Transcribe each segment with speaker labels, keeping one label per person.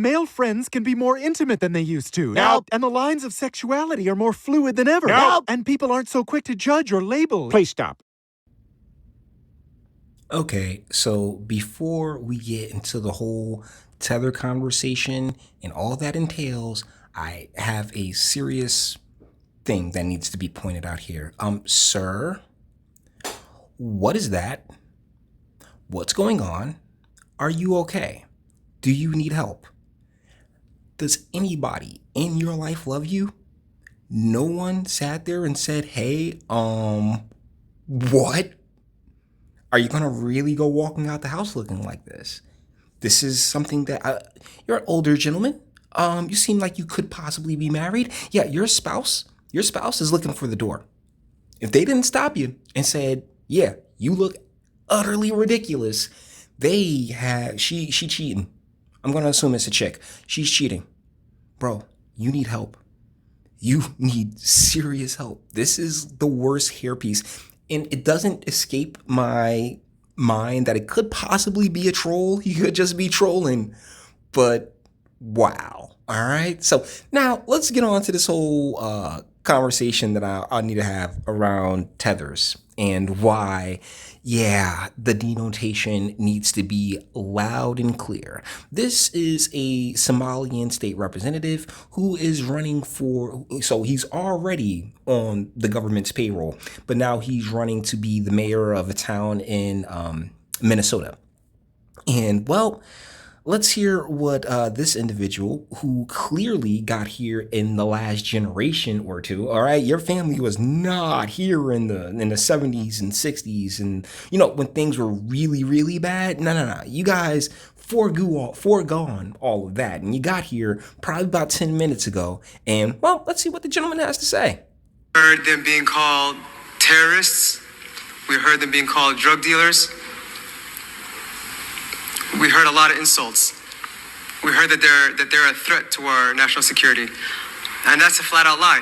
Speaker 1: male friends can be more intimate than they used to.
Speaker 2: Nope.
Speaker 1: And the lines of sexuality are more fluid than ever.
Speaker 2: Nope.
Speaker 1: And people aren't so quick to judge or label.
Speaker 2: Please stop.
Speaker 3: Okay, so before we get into the whole tether conversation and all that entails, I have a serious thing that needs to be pointed out here. Sir, what is that? What's going on? Are you okay? Do you need help? Does anybody in your life love you? No one sat there and said, hey, what? Are you gonna really go walking out the house looking like this? This is something that you're an older gentleman. You seem like you could possibly be married. Yeah, your spouse is looking for the door. If they didn't stop you and said, yeah, you look utterly ridiculous, she cheating. I'm gonna assume it's a chick. She's cheating. Bro, you need help. You need serious help. This is the worst hairpiece. And it doesn't escape my mind that it could possibly be a troll. He could just be trolling. But wow. All right. So now let's get on to this whole conversation that I need to have around tethers and why, yeah, the denotation needs to be loud and clear. This is a Somalian state representative who is running so he's already on the government's payroll, but now he's running to be the mayor of a town in Minnesota. And well, let's hear what this individual, who clearly got here in the last generation or two. All right, your family was not here in the 70s and 60s, and when things were really, really bad. No. You guys foregone all of that, and you got here probably about 10 minutes ago. And well, let's see what the gentleman has to say.
Speaker 4: We heard them being called terrorists. We heard them being called drug dealers. We heard a lot of insults. We heard that they're a threat to our national security. And that's a flat out lie.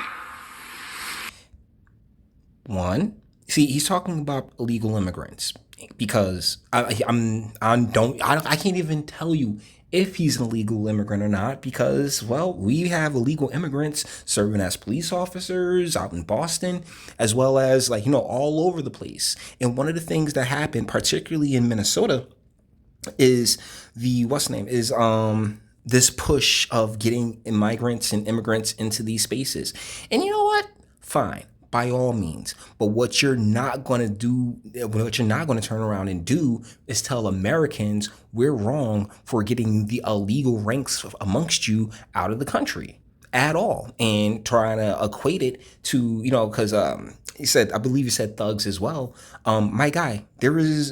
Speaker 3: One, see, he's talking about illegal immigrants because I can't even tell you if he's an illegal immigrant or not because, well, we have illegal immigrants serving as police officers out in Boston, as well as all over the place. And one of the things that happened, particularly in Minnesota, is this push of getting migrants and immigrants into these spaces. And you know what? Fine, by all means. But what you're not going to turn around and do is tell Americans we're wrong for getting the illegal ranks amongst you out of the country at all, and trying to equate it to, because I believe he said thugs as well. My guy, this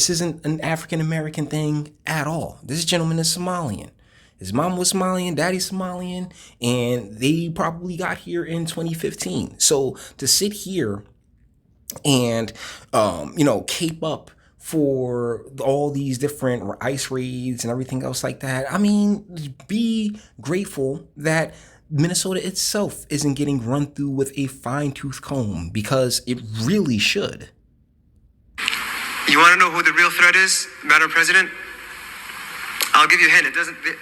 Speaker 3: isn't an African American thing at all. This gentleman is Somalian. His mom was Somalian, daddy's Somalian, and they probably got here in 2015. So to sit here and, cape up for all these different ICE raids and everything else like that, I mean, be grateful that Minnesota itself isn't getting run through with a fine-tooth comb, because it really should.
Speaker 4: You want to know who the real threat is, Madam President? I'll give you a hint.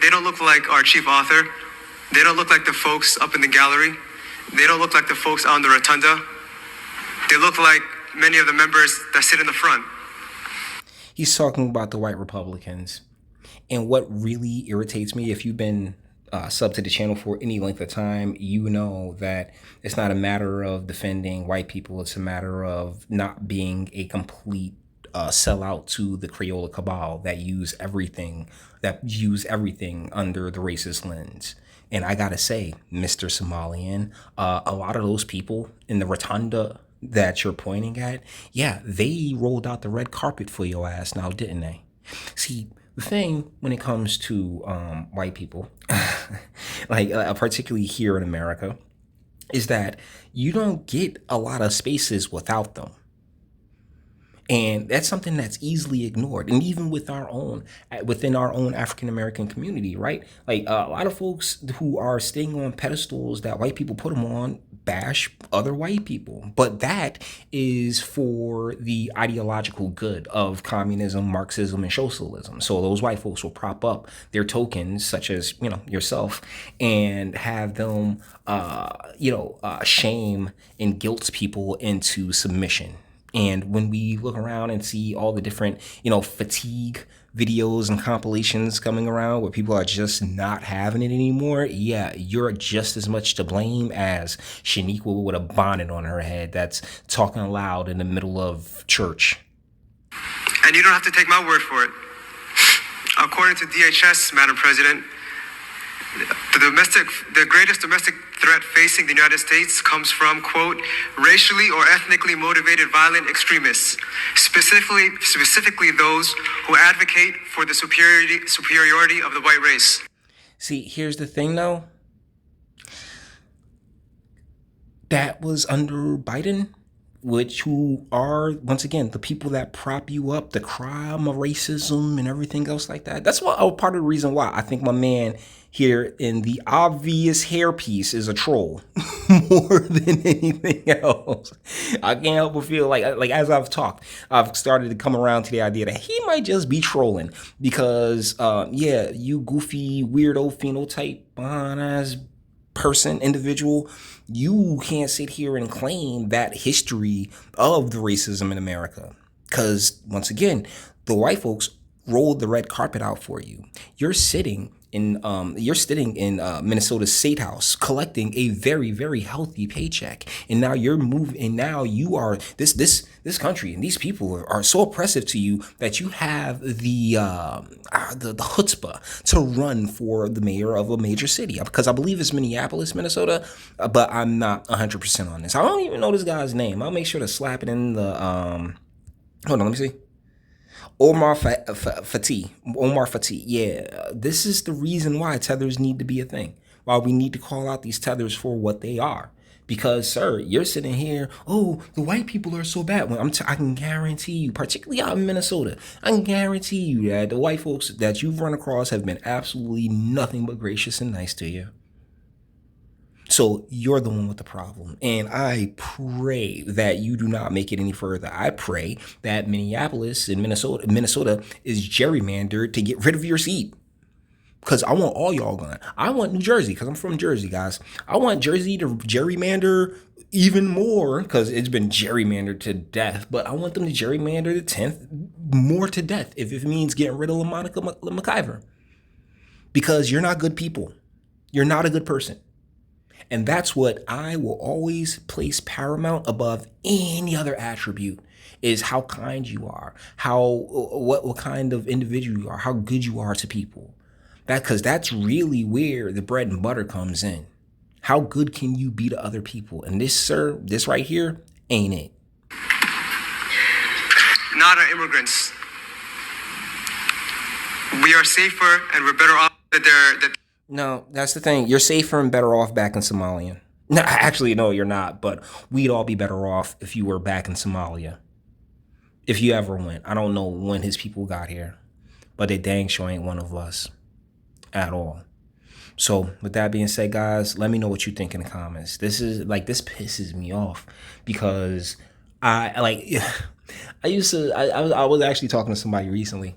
Speaker 4: They don't look like our chief author. They don't look like the folks up in the gallery. They don't look like the folks on the rotunda. They look like many of the members that sit in the front.
Speaker 3: He's talking about the white Republicans. And what really irritates me, if you've been sub to the channel for any length of time, you know that it's not a matter of defending white people. It's a matter of not being a complete sellout to the Crayola cabal that use everything under the racist lens. And I gotta say, Mr. Somalian, a lot of those people in the rotunda that you're pointing at, yeah, they rolled out the red carpet for your ass now, didn't they? See, the thing when it comes to white people, particularly here in America, is that you don't get a lot of spaces without them. And that's something that's easily ignored. And even within our own African American community, right? Like a lot of folks who are staying on pedestals that white people put them on bash other white people. But that is for the ideological good of communism, Marxism, and socialism. So those white folks will prop up their tokens, such as, yourself, and have them, shame and guilt people into submission. And when we look around and see all the different, fatigue videos and compilations coming around where people are just not having it anymore, yeah, you're just as much to blame as Shaniqua with a bonnet on her head that's talking loud in the middle of church.
Speaker 4: And you don't have to take my word for it. According to DHS, Madam President, the greatest domestic threat facing the United States comes from, quote, racially or ethnically motivated violent extremists, specifically those who advocate for the superiority of the white race.
Speaker 3: See, here's the thing, though. That was under Biden, who are, once again, the people that prop you up, the crime of racism and everything else like that. That's part of the reason why I think my man here in the obvious hairpiece is a troll more than anything else. I can't help but feel like as I've talked, I've started to come around to the idea that he might just be trolling because, you goofy, weirdo phenotype, behind-ass individual, you can't sit here and claim that history of the racism in America. Because once again, the white folks rolled the red carpet out for you. You're sitting in Minnesota State House collecting a very, very healthy paycheck, and now you're moving, and now you are this country and these people are so oppressive to you that you have the chutzpah to run for the mayor of a major city, because I believe it's Minneapolis, Minnesota, but I'm not 100% on this. I don't even know this guy's name. I'll make sure to slap it in the hold on, let me see. Omar Fateh. Yeah, this is the reason why tethers need to be a thing. Why we need to call out these tethers for what they are. Because, sir, you're sitting here, oh, the white people are so bad. Well, I can guarantee you, particularly out in Minnesota, I can guarantee you that the white folks that you've run across have been absolutely nothing but gracious and nice to you. So you're the one with the problem. And I pray that you do not make it any further. I pray that Minneapolis and Minnesota is gerrymandered to get rid of your seat. Because I want all y'all gone. I want New Jersey, because I'm from Jersey, guys. I want Jersey to gerrymander even more, because it's been gerrymandered to death. But I want them to gerrymander the 10th more to death if it means getting rid of LaMonica McIver. Because you're not good people. You're not a good person. And that's what I will always place paramount above any other attribute, is how kind you are, what kind of individual you are, how good you are to people. Because that's really where the bread and butter comes in. How good can you be to other people? And this, sir, this right here ain't it.
Speaker 4: Not our immigrants. We are safer and we're better off that
Speaker 3: No, that's the thing. You're safer and better off back in Somalia. No, actually, no, you're not. But we'd all be better off if you were back in Somalia. If you ever went. I don't know when his people got here, but they dang sure ain't one of us at all. So with that being said, guys, let me know what you think in the comments. This pisses me off because I was actually talking to somebody recently.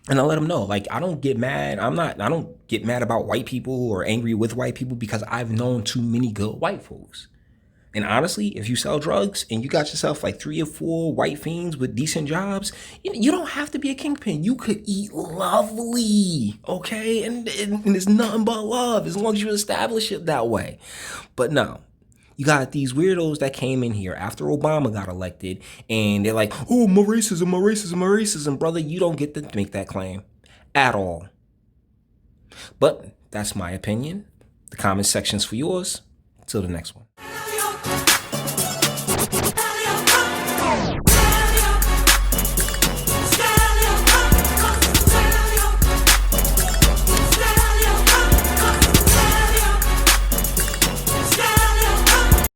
Speaker 3: And I let them know, I don't get mad. I don't get mad about white people or angry with white people because I've known too many good white folks. And honestly, if you sell drugs and you got yourself 3 or 4 white fiends with decent jobs, you don't have to be a kingpin. You could eat lovely, okay? And it's nothing but love as long as you establish it that way. But no. You got these weirdos that came in here after Obama got elected, and they're like, oh, my racism. Brother, you don't get to make that claim at all. But that's my opinion. The comment section's for yours. Till the next one.